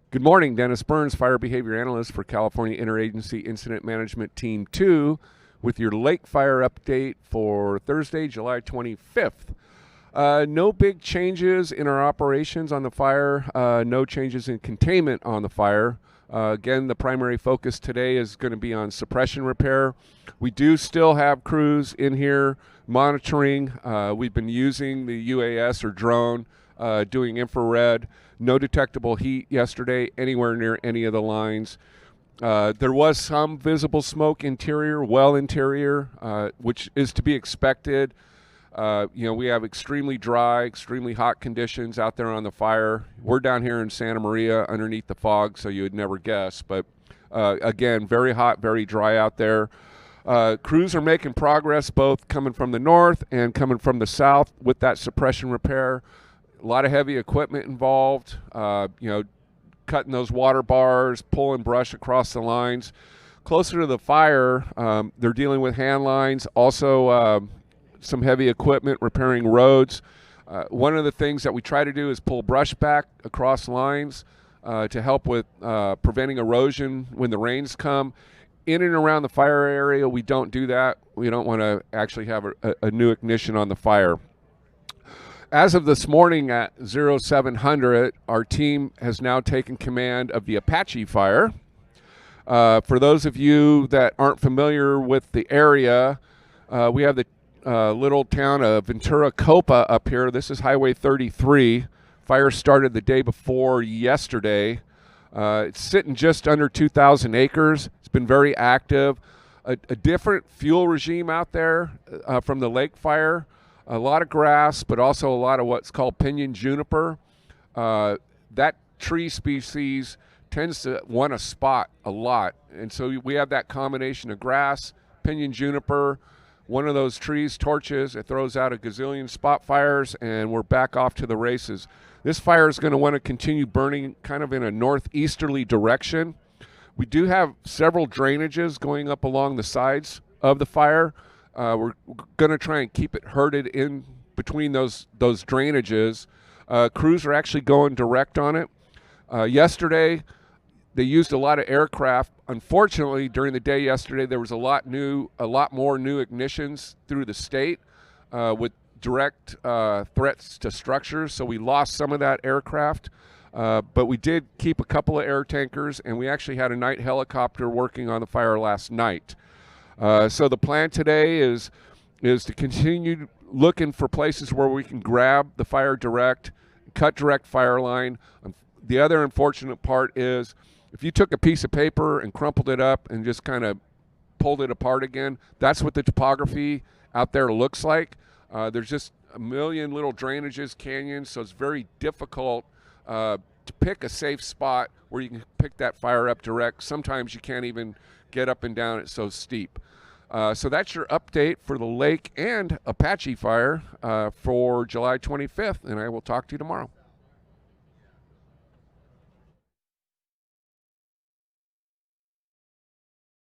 Good morning, Dennis Burns, Fire Behavior Analyst for California Interagency Incident Management Team 2 with your lake fire update for Thursday, July 25th. No big changes in our operations on the fire, no changes in containment on the fire. Again, the primary focus today is going to be on suppression repair. We do still have crews in here monitoring. We've been using the UAS or drone, doing infrared. No detectable heat yesterday anywhere near any of the lines. There was some visible smoke interior, well interior, which is to be expected. We have extremely dry, extremely hot conditions out there on the fire. We're down here in Santa Maria underneath the fog, so you would never guess. But again, very hot, very dry out there. Crews are making progress both coming from the north and coming from the south with that suppression repair. A lot of heavy equipment involved, cutting those water bars, pulling brush across the lines. Closer to the fire, they're dealing with hand lines, also some heavy equipment repairing roads. One of the things that we try to do is pull brush back across lines to help with preventing erosion when the rains come. In and around the fire area, we don't do that. We don't want to actually have a new ignition on the fire. As of this morning at 0700, our team has now taken command of the Apache Fire. For those of you that aren't familiar with the area, we have the little town of Ventura Copa up here. This is Highway 33. Fire started the day before yesterday. It's sitting just under 2,000 acres. It's been very active. A different fuel regime out there from the lake fire. A lot of grass, but also a lot of what's called pinyon juniper. That tree species tends to want a spot a lot. And so we have that combination of grass, pinyon juniper. One of those trees torches, it throws out a gazillion spot fires, and we're back off to the races. This fire is going to want to continue burning kind of in a northeasterly direction. We do have several drainages going up along the sides of the fire. We're going to try and keep it herded in between those drainages. Crews are actually going direct on it. Yesterday, they used a lot of aircraft. Unfortunately, during the day yesterday, there was a lot more new ignitions through the state with direct threats to structures. So we lost some of that aircraft, but we did keep a couple of air tankers, and we actually had a night helicopter working on the fire last night. So the plan today is to continue looking for places where we can grab the fire direct, cut direct fire line. The other unfortunate part is if you took a piece of paper and crumpled it up and just kind of pulled it apart again, that's what the topography out there looks like. There's just a million little drainages, canyons, so it's very difficult to pick a safe spot where you can pick that fire up direct. Sometimes you can't even get up and down, it's so steep. So that's your update for the lake and Apache fire for July 25th, and I will talk to you tomorrow.